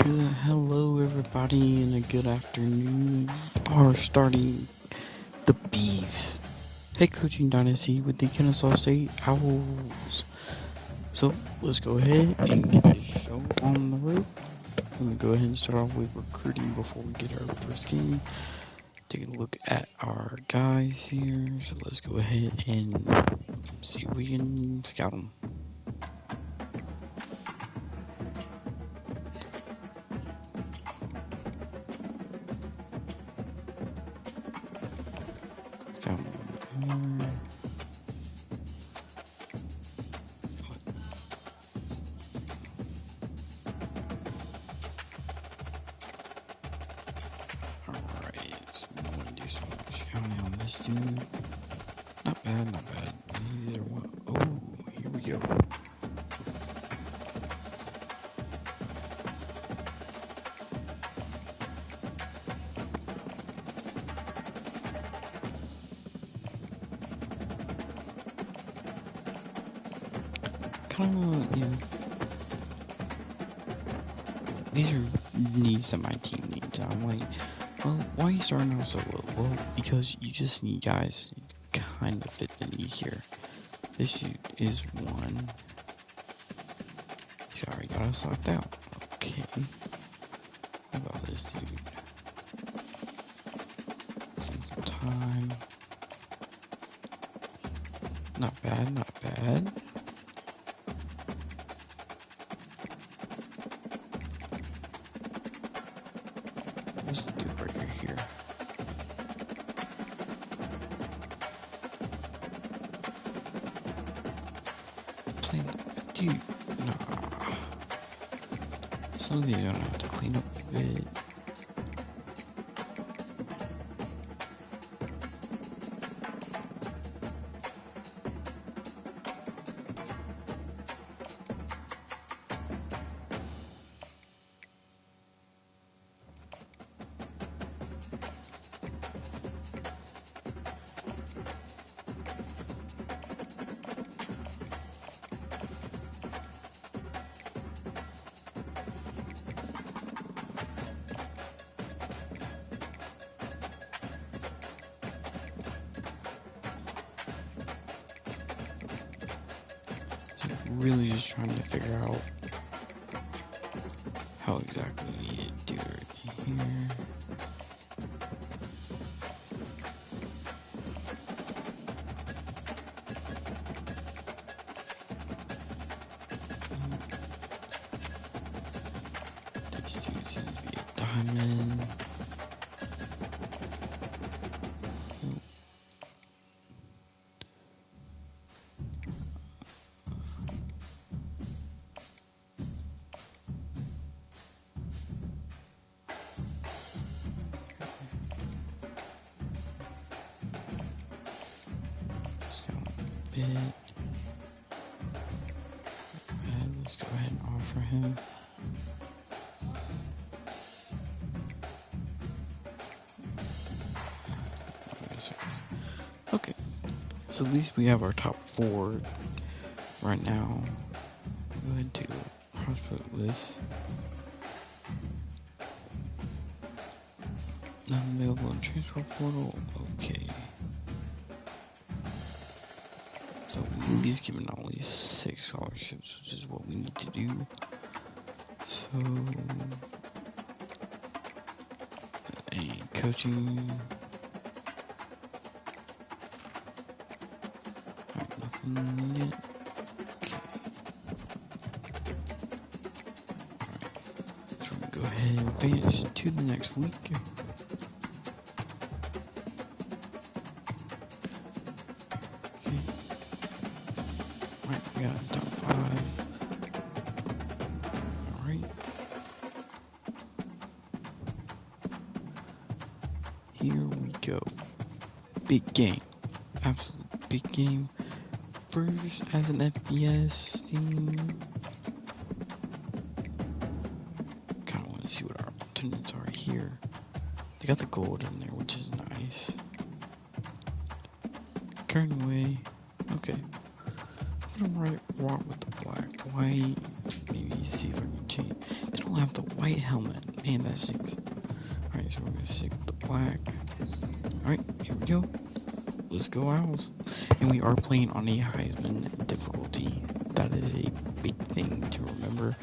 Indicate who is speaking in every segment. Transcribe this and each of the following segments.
Speaker 1: Good hello everybody and a good afternoon. We are starting the Beeves head coaching dynasty with the Kennesaw State Owls. So let's go ahead and get this show on the road. Let me go ahead and start off with recruiting before we get our first game. Take a look at our guys here. So let's go ahead and see if we can scout them. Dude. Not bad, not bad. Either one. Oh, here we go. Kind of, these are needs that my team needs. I'm like, well, why are you starting off so low? Well, because you just need guys to kind of fit the need here. This dude is one. He's already got us locked out. Okay. How about this dude? Spend some time. Not bad, not bad. What's the deal breaker here? Dude, nah. Some of these are gonna have to clean up a bit. Really just trying to figure out how exactly we do it here. This dude seems to be a diamond. Bit. And let's go ahead and offer him. Okay, so at least we have our top four right now. Go ahead to prospect list. Not available in transfer portal. Okay. So he's given all these 6 scholarships, which is what we need to do. So, coaching. Alright, nothing yet. Okay. Alright, so we're gonna go ahead and advance to the next week. We got top 5. Alright. Here we go. Big game. Absolute big game. First as an FBS team. Kinda wanna see what our alternates are here. They got the gold in there, which is nice. Current away. Okay. Put them right with the black, white. Maybe see if I can change. They don't don't have the white helmet. Man, that stinks. Alright, so we're gonna stick with the black. Alright, here we go. Let's go, Owls. And we are playing on a Heisman difficulty. That is a big thing to remember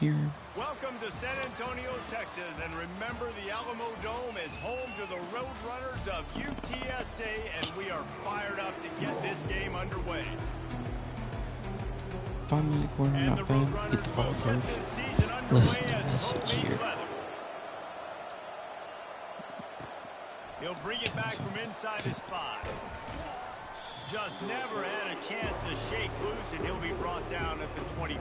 Speaker 1: here.
Speaker 2: Welcome to San Antonio, Texas, and remember the Alamo Dome is home to the Roadrunners of UTSA, and we are fired up to get this game underway.
Speaker 1: 5 minute corner, not bad. Get the ball first. Listen to the message here.
Speaker 2: He'll bring it back from inside his 5. Just never had a chance to shake loose, and he'll be brought down at the 24.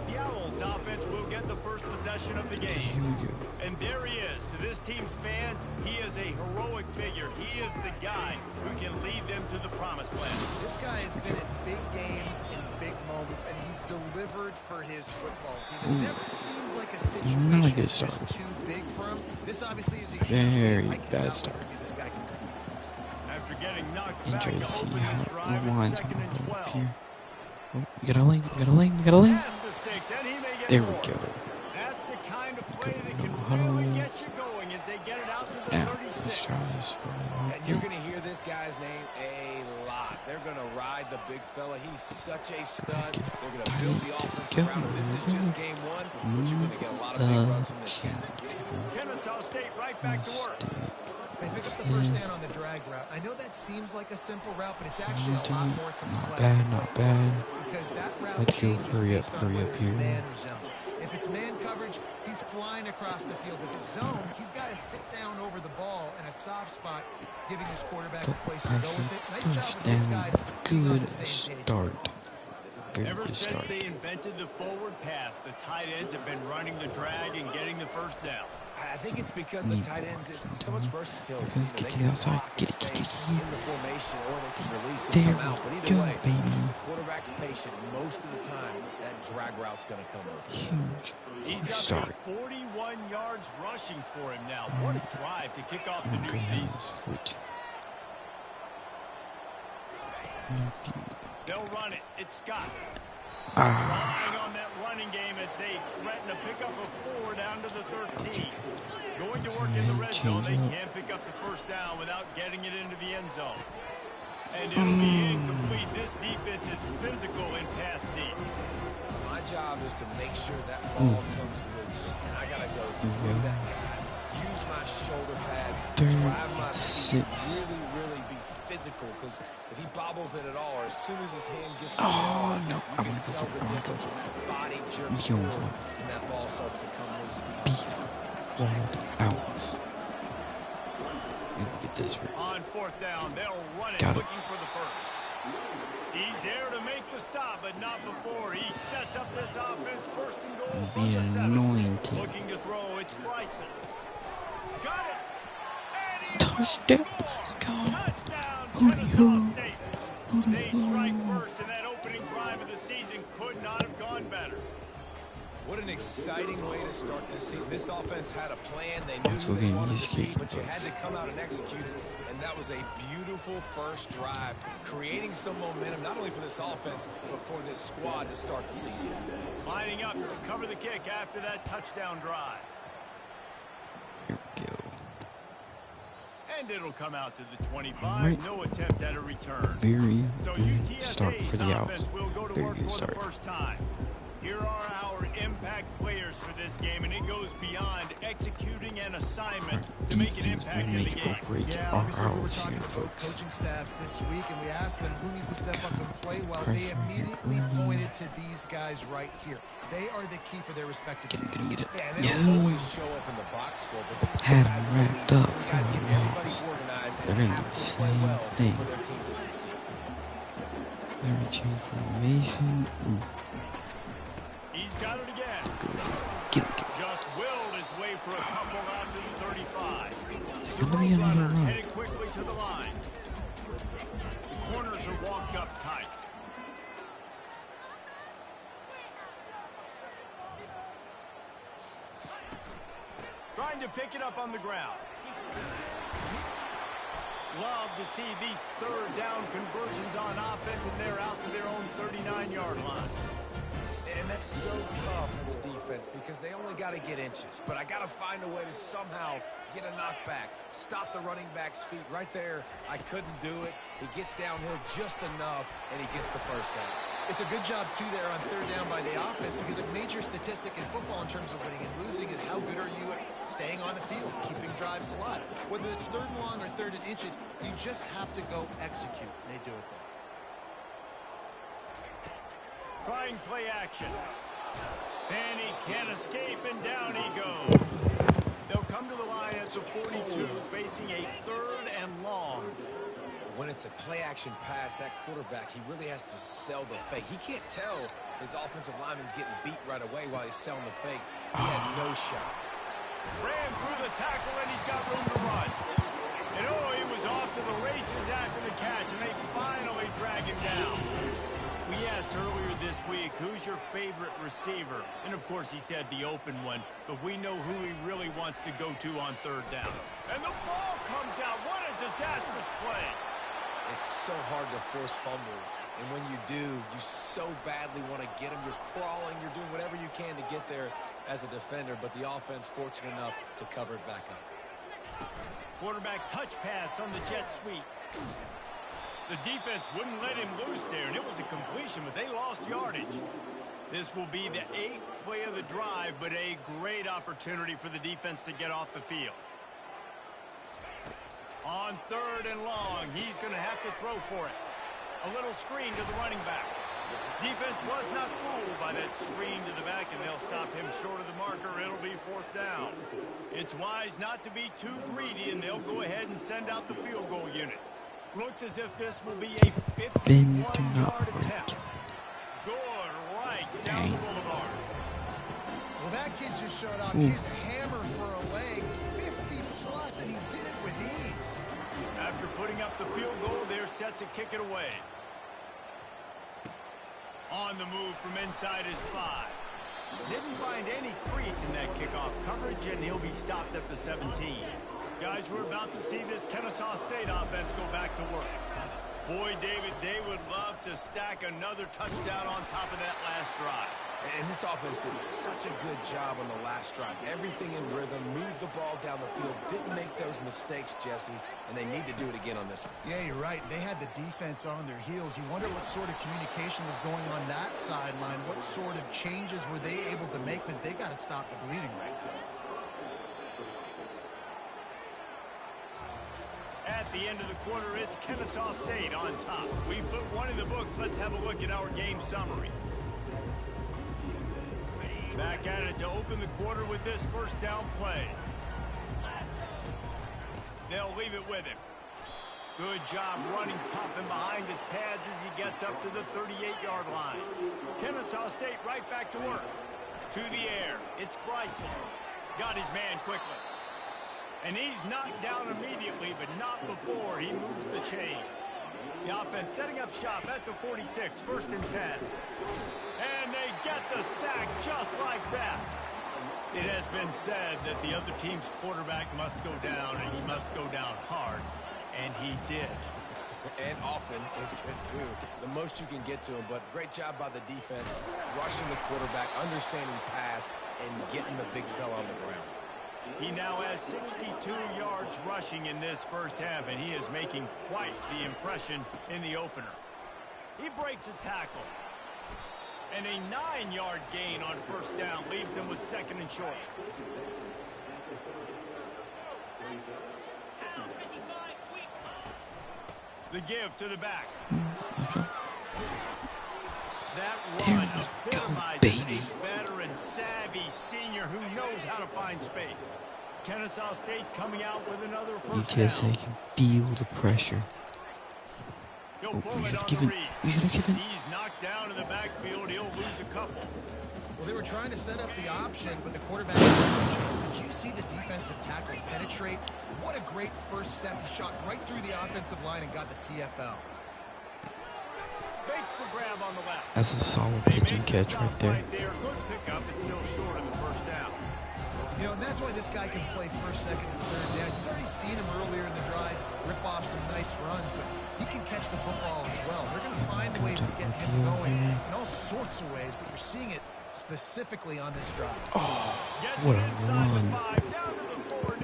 Speaker 2: The Owls offense will get the first possession of the game. And there he is. To this team's fans, he is a heroic figure. He is the guy who can lead them to the promised land.
Speaker 3: This guy has been in big games, in big moments, and he's delivered for his football team. It never seems like a situation that's just too big for him. This obviously is a huge
Speaker 1: very
Speaker 3: game.
Speaker 1: bad start.
Speaker 3: See this guy compete.
Speaker 2: After getting knocked back
Speaker 1: Enjoy to
Speaker 2: to
Speaker 1: see
Speaker 2: open
Speaker 1: how
Speaker 2: this
Speaker 1: it
Speaker 2: drive in
Speaker 1: rewinds
Speaker 2: second and 12.
Speaker 1: here. Oh, we got a lane, we got a lane, we got a lane. There we go.
Speaker 2: That's the kind of play that can really get you going as they get it out to the
Speaker 1: Now,
Speaker 2: 36.
Speaker 1: let's try this one.
Speaker 4: And you're going to hear this guy's name a lot. They're going to ride the big fella. He's such a stud. They're going to build the offense around him. This is just game one, but you're going to get a lot of big runs from this guy.
Speaker 2: Kennesaw State right back to work.
Speaker 3: They pick up the first down on the drag route. I know that seems like a simple route, but it's actually a lot more complex.
Speaker 1: Not bad.
Speaker 3: Because that route
Speaker 1: Let's go,
Speaker 3: changes
Speaker 1: hurry up
Speaker 3: based on whether it's
Speaker 1: here.
Speaker 3: man or zone. If it's man coverage, he's flying across the field. If it's zone, he's got to sit down over the ball in a soft spot, giving his quarterback a place to go with it. Nice job with these guys being on the same page.
Speaker 1: Start.
Speaker 2: Ever since they invented the forward pass, the tight ends have been running the drag and getting the first down.
Speaker 4: I think it's because the tight ends is so much versatility.
Speaker 1: Get
Speaker 4: They can
Speaker 1: outside.
Speaker 4: block
Speaker 1: Get
Speaker 4: and stay
Speaker 1: it.
Speaker 4: in the formation, or they can release and
Speaker 1: There
Speaker 4: come out. But
Speaker 1: we
Speaker 4: either
Speaker 1: go,
Speaker 4: way,
Speaker 1: baby.
Speaker 4: the quarterback's patient. Most of the time, that drag route's going to come over.
Speaker 1: Huge.
Speaker 2: He's up
Speaker 1: Start.
Speaker 2: to 41 yards rushing for him now. What a drive to kick off the new season. They'll run it. It's Scott. Relying on that running game as they threaten to pick up a 4 down to the 13. Going to work in the red zone. They can't pick up the first down without getting it into the end zone. And it'll be incomplete. This defense is physical in pass deep.
Speaker 4: My job is to make sure that ball comes loose. And I got to go through that guy, use my shoulder pad, drive my feet, really be physical. Because if he bobbles it at all, or as soon as his hand gets to the ball, you can tell the difference when that body jerks forward and that ball starts to come loose.
Speaker 1: Wild Owls. Get this right.
Speaker 2: On 4th down, they'll run it, looking for the first. He's there to make the stop, but not before. He sets up this offense, first and goal from the 7. Looking to throw, it's Bryson. Got it!
Speaker 1: Touchdown!
Speaker 2: Touchdown, Kennesaw State. They strike first, and that opening drive of the season could not have gone better.
Speaker 4: What an exciting way to start this season. This offense had a plan. They knew who they wanted to be, but you had to come out and execute it. And that was a beautiful first drive, creating some momentum, not only for this offense, but for this squad to start the season.
Speaker 2: Lining up to cover the kick after that touchdown drive.
Speaker 1: Here we go.
Speaker 2: And it'll come out to the 25. No attempt at a return.
Speaker 1: Very
Speaker 2: So
Speaker 1: good start for the Owls.
Speaker 2: offense will go to
Speaker 1: Very
Speaker 2: work
Speaker 1: good
Speaker 2: for
Speaker 1: start.
Speaker 2: the first time. Here are our impact players for this game, and it goes beyond executing an assignment to make an impact in the game.
Speaker 3: Yeah, obviously we were talking to both coaching staffs this week, and we asked them who needs to step up and play well. They immediately pointed to these guys right here. They are the key for their respective teams.
Speaker 1: Get it.
Speaker 4: And they don't always show up in the box score, but these
Speaker 1: Had
Speaker 4: guys
Speaker 1: him
Speaker 4: in the
Speaker 1: wrapped
Speaker 4: league,
Speaker 1: up.
Speaker 4: these guys get everybody organized
Speaker 1: They're
Speaker 4: and
Speaker 1: gonna
Speaker 4: have
Speaker 1: do the
Speaker 4: to play
Speaker 1: same
Speaker 4: well
Speaker 1: thing.
Speaker 4: for their team to succeed.
Speaker 1: They're gonna change formation.
Speaker 2: He's got it again.
Speaker 1: Get it.
Speaker 2: Just willed his way for a couple out to the 35.
Speaker 1: It's
Speaker 2: The
Speaker 1: gonna be another
Speaker 2: Roadrunners
Speaker 1: run.
Speaker 2: headed quickly to the line. The corners are walked up tight. Trying to pick it up on the ground. Love to see these 3rd down conversions on offense, and they're out to their own 39-yard line.
Speaker 4: And That's so tough as a defense because they only got to get inches. But I got to find a way to somehow get a knockback, stop the running back's feet. Right there, I couldn't do it. He gets downhill just enough, and he gets the first down.
Speaker 3: It's a good job, too, there on third down by the offense, because a major statistic in football in terms of winning and losing is how good are you at staying on the field, keeping drives alive. Whether it's third and long or third and inches, you just have to go execute. And they do it there.
Speaker 2: Trying play action. And he can't escape, and down he goes. They'll come to the line at the 42, facing a third and long.
Speaker 4: When it's a play-action pass, that quarterback, he really has to sell the fake. He can't tell his offensive lineman's getting beat right away while he's selling the fake. He had no shot.
Speaker 2: Ran through the tackle, and he's got room to run. And, he was off to the races after the catch, and they finally drag him down. We asked earlier this week, who's your favorite receiver? And, of course, he said the open one, but we know who he really wants to go to on third down. And the ball comes out. What a disastrous play.
Speaker 4: It's so hard to force fumbles, and when you do, you so badly want to get them. You're crawling, you're doing whatever you can to get there as a defender, but the offense fortunate enough to cover it back up.
Speaker 2: Quarterback touch pass on the jet sweep. The defense wouldn't let him loose there, and it was a completion, but they lost yardage. This will be the 8th play of the drive, but a great opportunity for the defense to get off the field. On third and long, he's going to have to throw for it. A little screen to the running back. Defense was not fooled by that screen to the back, and they'll stop him short of the marker. It'll be fourth down. It's wise not to be too greedy, and they'll go ahead and send out the field goal unit. Looks as if this will be a 51-yard attempt. Good right down the boulevard.
Speaker 3: Well, that kid just showed off his hammer for a leg. 50-plus, and he did it with ease.
Speaker 2: After putting up the field goal, they're set to kick it away. On the move from inside his 5. Didn't find any crease in that kickoff coverage, and he'll be stopped at the 17. Guys, we're about to see this Kennesaw State offense go back to work. Boy, David, they would love to stack another touchdown on top of that last drive.
Speaker 4: And this offense did such a good job on the last drive. Everything in rhythm, moved the ball down the field, didn't make those mistakes, Jesse, and they need to do it again on this one.
Speaker 3: Yeah, you're right. They had the defense on their heels. You wonder what sort of communication was going on that sideline. What sort of changes were they able to make, because they got to stop the bleeding right now.
Speaker 2: At the end of the quarter, it's Kennesaw State on top. We put one in the books. Let's have a look at our game summary. Back at it to open the quarter with this first down play. They'll leave it with him. Good job running tough and behind his pads as he gets up to the 38-yard line. Kennesaw State right back to work. To the air. It's Bryson. Got his man quickly. And he's knocked down immediately, but not before he moves the chains. The offense setting up shop at the 46, first and 10. And they get the sack just like that. It has been said that the other team's quarterback must go down, and he must go down hard. And he did.
Speaker 4: And often is good, too. The most you can get to him, but great job by the defense, rushing the quarterback, understanding pass, and getting the big fella on the ground.
Speaker 2: He now has 62 yards rushing in this first half, and he is making quite the impression in the opener. He breaks a tackle. And a 9-yard gain on first down leaves him with second and short. The give to the back. That run epitomizes a veteran, savvy senior who knows how to find space. Kennesaw State coming out with another first down.
Speaker 1: You can feel the pressure.
Speaker 2: He'll pull it on the read. He's knocked down in the backfield. He'll lose a couple.
Speaker 3: Well, they were trying to set up the option, but the quarterback did you see the defensive tackle penetrate? What a great first step. He shot right through the offensive line and got the TFL.
Speaker 2: Makes the grab on the left.
Speaker 1: That's a solid pitch and catch right there.
Speaker 2: Good pickup. It's still short of the first down.
Speaker 3: You know, and that's why this guy can play first, second, and third down. You've already seen him earlier in the drive rip off some nice runs, but he can catch the football as well. They're going to find ways to get him going in all sorts of ways, but you're seeing it specifically on this drive.
Speaker 1: Oh, what a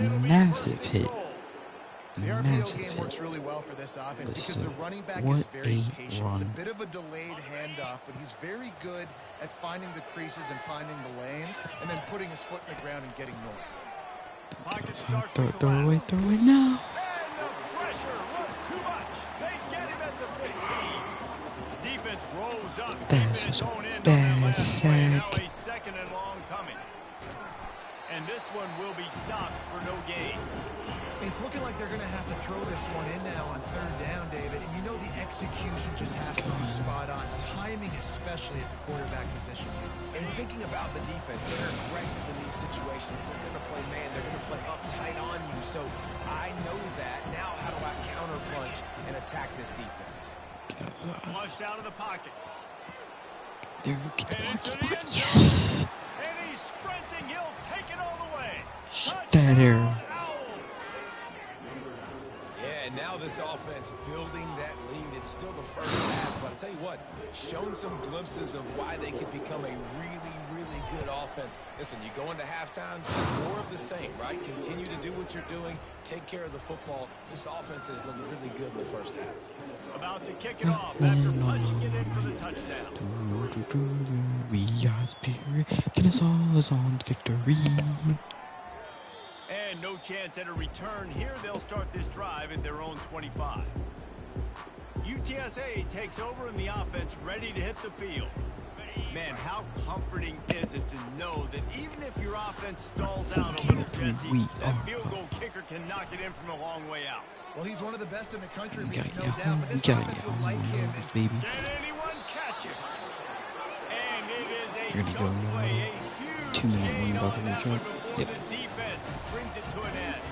Speaker 1: run. Massive hit.
Speaker 3: The RPO game works really well for this offense because the running back is very patient. It's a bit of a delayed handoff, but he's very good at finding the creases and finding the lanes and then putting his foot in the ground and getting north.
Speaker 1: Throw away now.
Speaker 2: And the pressure was too much. They get him at the 15. Defense rolls up.
Speaker 1: That's just bad sack.
Speaker 2: Now a second and long coming. And this one will be stopped for no gain.
Speaker 3: It's looking like they're going to have to throw this one in now on third down, David. And you know the execution just has to be spot on. Timing, especially at the quarterback position.
Speaker 4: And thinking about the defense, they're aggressive in these situations. They're going to play man. They're going to play up tight on you. So I know that. Now how do I counterpunch and attack this defense?
Speaker 2: Flushed out of the pocket.
Speaker 1: There, get the pocket.
Speaker 2: Yes.
Speaker 1: Yes.
Speaker 2: And he's sprinting. He'll take it all the way.
Speaker 1: That arrow.
Speaker 4: Yeah, and now this offense building that lead. It's still the first half, but I'll tell you what, shown some glimpses of why they could become a really, really good offense. Listen, you go into halftime, more of the same, right? Continue to do what you're doing, take care of the football. This offense has looked really good in the first half.
Speaker 2: About to kick it off after punching it in for the touchdown.
Speaker 1: We are spirit, Kennesaw's on victory.
Speaker 2: And no chance at a return here. They'll start this drive at their own 25. UTSA takes over in the offense, ready to hit the field. Man, how comforting is it to know that even if your offense stalls out a little, Jesse, that field goal kicker can knock it in from a long way out.
Speaker 3: Well, he's one of the best in the country, Reese, no doubt, but this offense would like him.
Speaker 1: Baby.
Speaker 2: Can anyone catch him? And it is a jump play, a huge gain on that one before the defense brings it to an end.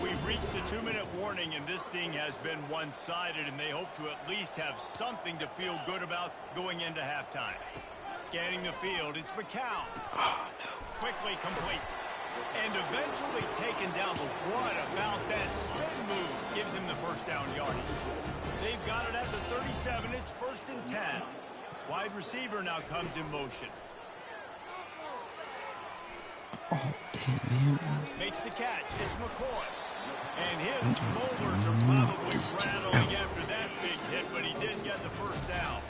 Speaker 2: We've reached the 2-minute warning, and this thing has been one-sided, and they hope to at least have something to feel good about going into halftime. Scanning the field, it's McCown.
Speaker 1: Oh, no.
Speaker 2: Quickly complete. And eventually taken down, but what about that spin move gives him the first down yardage. They've got it at the 37. It's 1st and 10. Wide receiver now comes in motion.
Speaker 1: Oh, damn, man.
Speaker 2: Makes the catch. It's McCoy. And his molars are probably rattling after that big hit, but he did get the first down.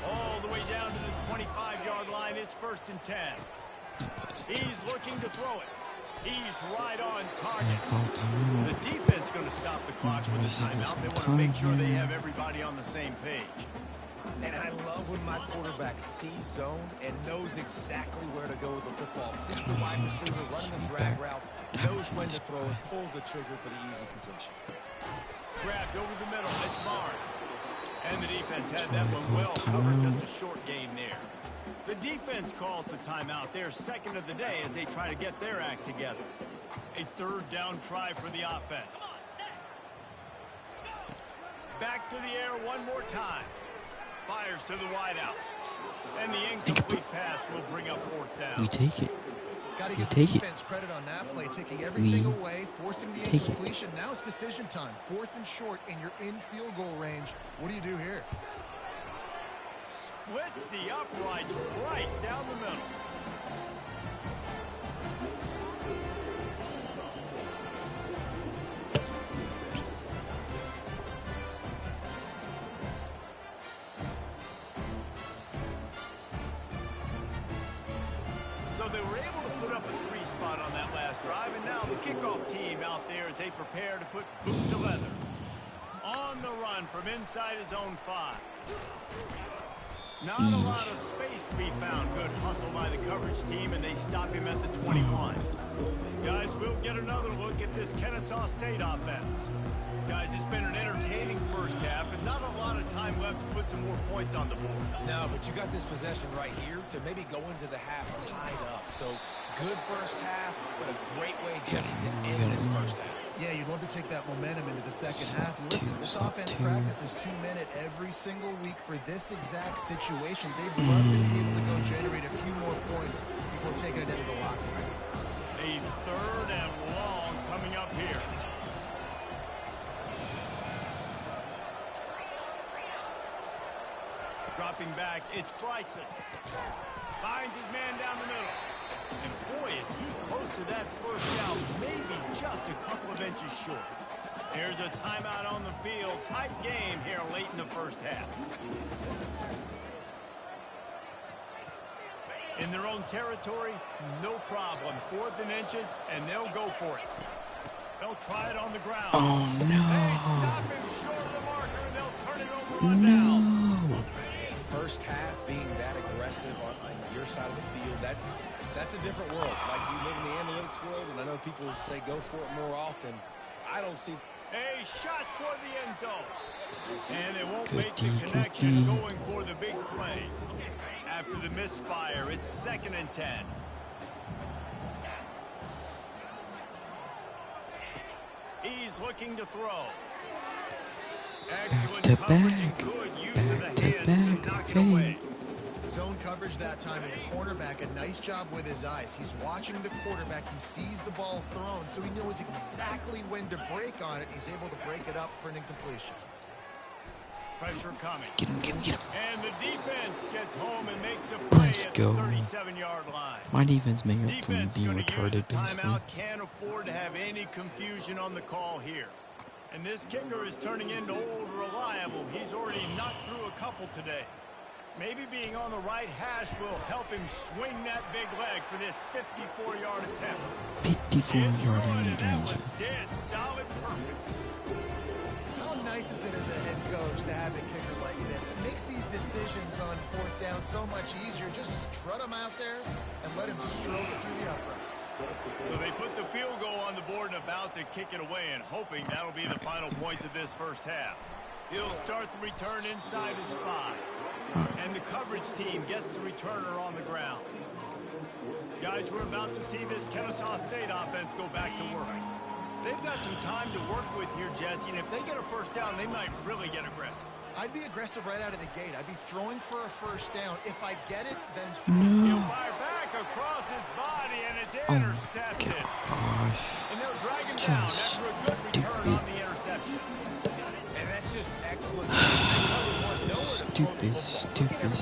Speaker 2: All the way down to the 25-yard line. It's 1st and 10. He's looking to throw it. He's right on target. The defense going to stop the clock with a timeout. They want to make sure they have everybody on the same page.
Speaker 4: And I love when my quarterback sees zone and knows exactly where to go with the football. Sees the wide receiver running the drag route, knows when to throw it, pulls the trigger for the easy completion.
Speaker 2: Grabbed over the middle. It's Barnes. And the defense had that one well covered. Just a short gain there. The defense calls the timeout. They're second of the day as they try to get their act together. A 3rd down try for the offense. Back to the air one more time. Fires to the wideout. And the incomplete pass will bring up 4th down.
Speaker 1: We take it.
Speaker 3: Got to give the defense credit on that play, taking everything away, forcing the incompletion. Now it's decision time. 4th and short, and you're in field goal range. What do you do here?
Speaker 2: Splits the uprights right down the middle. So they were able to put up a 3 spot on that last drive, and now the kickoff team out there as they prepare to put boot to leather. On the run from inside his own 5. Not a lot of space to be found. Good hustle by the coverage team, and they stop him at the 21. Guys, we'll get another look at this Kennesaw State offense. Guys, it's been an entertaining first half, and not a lot of time left to put some more points on the board.
Speaker 4: No, but you got this possession right here to maybe go into the half tied up. So, good first half, but a great way, Jesse, to end this first half.
Speaker 3: Yeah, you'd love to take that momentum into the second half. And listen, this offense practices 2-minute every single week for this exact situation. They'd love to be able to go generate a few more points before taking it into the locker room.
Speaker 2: A 3rd and long coming up here. Dropping back, it's Bryson. Finds his man down the middle. And boy, is he close to that first down, maybe just a couple of inches short. Here's a timeout on the field. Tight game here late in the first half. In their own territory, no problem. 4th and inches, and they'll go for it. They'll try it on the ground.
Speaker 1: Oh, no.
Speaker 2: They stop him short of the marker, and they'll turn it over on down.
Speaker 4: First half being that aggressive on your side of the field, that's a different world. Like, you live in the analytics world, and I know people say go for it more often. I don't see...
Speaker 2: A shot toward the end zone. And they won't make the connection going for the big play. After the misfire, it's 2nd and 10. He's looking to throw. Excellent coverage and good use of the hands to knock it away.
Speaker 3: Zone coverage that time, and the cornerback, a nice job with his eyes. He's watching the quarterback. He sees the ball thrown, so he knows exactly when to break on it. He's able to break it up for an incompletion.
Speaker 2: Pressure coming.
Speaker 1: Get him, get him, get him.
Speaker 2: And the defense gets home and makes a play
Speaker 1: Let's
Speaker 2: at
Speaker 1: go.
Speaker 2: the 37-yard line.
Speaker 1: My defense may have to
Speaker 2: Defense
Speaker 1: be
Speaker 2: going to use
Speaker 1: retarded,
Speaker 2: the timeout.
Speaker 1: basically.
Speaker 2: Can't afford to have any confusion on the call here. And this kicker is turning into old reliable. He's already knocked through a couple today. Maybe being on the right hash will help him swing that big leg for this 54-yard attempt.
Speaker 1: 54-yard
Speaker 2: and that
Speaker 1: range.
Speaker 2: was dead solid perfect.
Speaker 3: How nice is it as a head coach to have a kicker like this? It makes these decisions on 4th down so much easier. Just strut him out there and let him stroke it through the uprights.
Speaker 2: So they put the field goal on the board and about to kick it away, and hoping that'll be the final points of this first half. He'll start the return inside his 5. And the coverage team gets the returner on the ground. Guys, we're about to see this Kennesaw State offense go back to work. They've got some time to work with here, Jesse, and if they get a first down, they might really get aggressive.
Speaker 3: I'd be aggressive right out of the gate. I'd be throwing for a first down. If I get it, then...
Speaker 2: He'll
Speaker 1: No.
Speaker 2: fire back across his body, and it's
Speaker 1: Oh,
Speaker 2: intercepted.
Speaker 1: gosh.
Speaker 2: And they'll drag him down after a good return on the interception.
Speaker 4: And that's just excellent.
Speaker 1: Stupid decisions,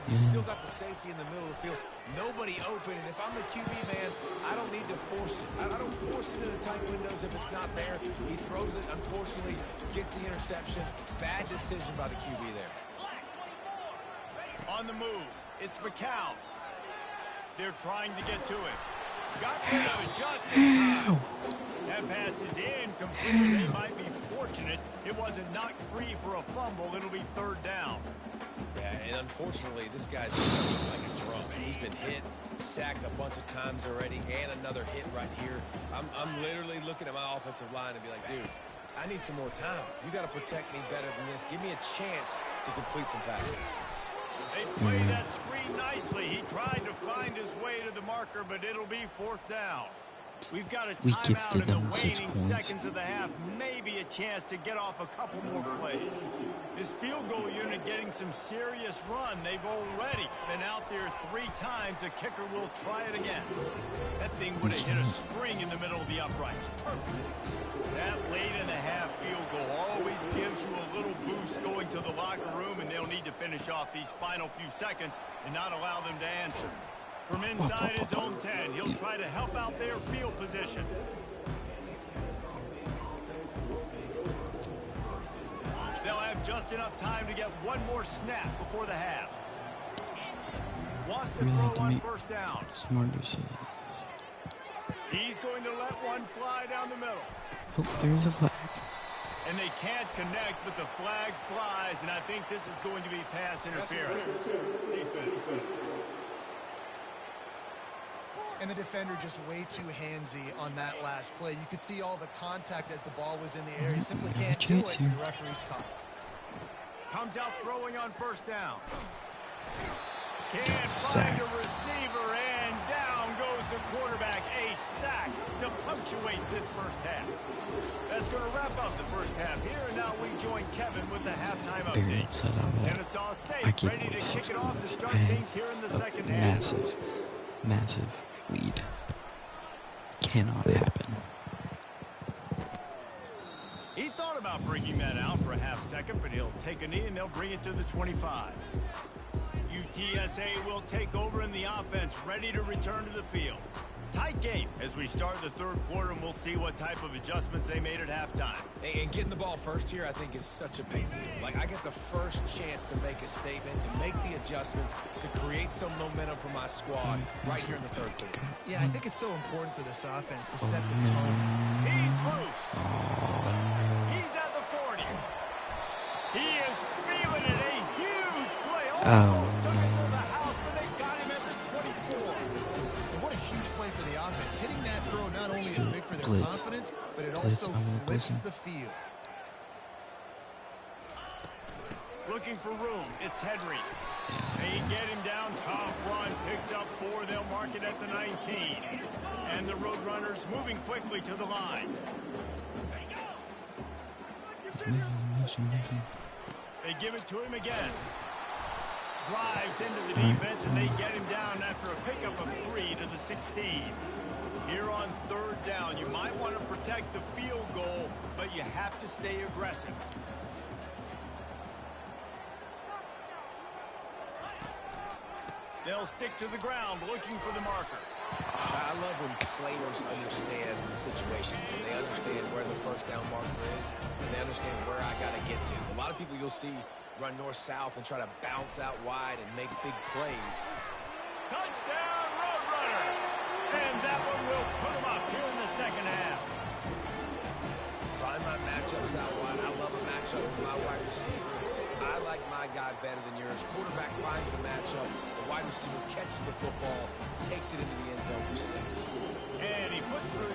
Speaker 4: You still
Speaker 1: man.
Speaker 4: got the safety in the middle of the field. Nobody open, and if I'm the QB, man, I don't need to force it. I don't force it in the tight windows if it's not there. He throws it, unfortunately, gets the interception. Bad decision by the QB there.
Speaker 2: On the move, it's McCown. They're trying to get to it. Got rid of it just in time. That pass is incomplete. They might be fortunate it wasn't knocked free for a fumble. It'll be 3rd down.
Speaker 4: Yeah, and unfortunately, this guy's beating like a drum. He's been hit, sacked a bunch of times already, and another hit right here. I'm literally looking at my offensive line and be like, dude, I need some more time. You got to protect me better than this. Give me a chance to complete some passes.
Speaker 2: They play that screen nicely. He tried to find his way to the marker, but it'll be 4th down. We've got a timeout in the waning seconds of the half. Maybe a chance to get off a couple more plays. This field goal unit getting some serious run. They've already been out there 3 times. The kicker will try it again. That thing would have hit a string in the middle of the uprights. Perfect. That late in the half field goal always gives you a little boost going to the locker room, and they'll need to finish off these final few seconds and not allow them to answer. From inside his own 10, he'll try to help out their field position. They'll have just enough time to get one more snap before the half. Wants to throw on 1st down.
Speaker 1: Smart decision.
Speaker 2: He's going to let one fly down the middle.
Speaker 1: Oh, there's a flag.
Speaker 2: And they can't connect, but the flag flies, and I think this is going to be pass interference.
Speaker 3: And the defender just way too handsy on that last play. You could see all the contact as the ball was in the air. You simply can't do it, and the referee's caught.
Speaker 2: Comes out throwing on 1st down. Can't find a receiver, and down goes the quarterback. A sack to punctuate this first half. That's going to wrap up the first half here, and now we join Kevin with the halftime update. Kennesaw State ready to kick it off to start things here in the second half.
Speaker 1: Massive lead. Cannot happen.
Speaker 2: He thought about bringing that out for a half second, but he'll take a knee and they'll bring it to the 25. UTSA will take over in the offense, ready to return to the field. Tight game as we start the third quarter, and we'll see what type of adjustments they made at halftime.
Speaker 4: And getting the ball first here, I think, is such a big deal. Like, I get the first chance to make a statement, to make the adjustments, to create some momentum for my squad right here in the third quarter.
Speaker 3: Yeah, I think it's so important for this offense to set the tone.
Speaker 2: He's loose. He's at the 40. He is feeling it. A huge play. Almost took it to the house, but they got him at the 24.
Speaker 3: And what a huge play for the offense. Hitting that throw not only is big for their confidence, but it also flips the field.
Speaker 2: Looking for room. It's Henry. They get him down. Tough run. Picks up 4. They'll mark it at the 19. And the Roadrunners moving quickly to the line. They give it to him again. Drives into the defense, and they get him down after a pickup of 3 to the 16. Here on third down, you might want to protect the field goal, but you have to stay aggressive. They'll stick to the ground, looking for the marker.
Speaker 4: I love when players understand the situations and they understand where the first down marker is and they understand where I got to get to. A lot of people you'll see run north-south and try to bounce out wide and make big plays.
Speaker 2: Touchdown, Roadrunners! And that one will put them up here in the second half.
Speaker 4: Find my matchups out wide. I love a matchup with my wide receiver. I like my guy better than yours. Quarterback finds the matchup. The wide receiver catches the football, takes it into the end zone for 6.
Speaker 2: And he puts through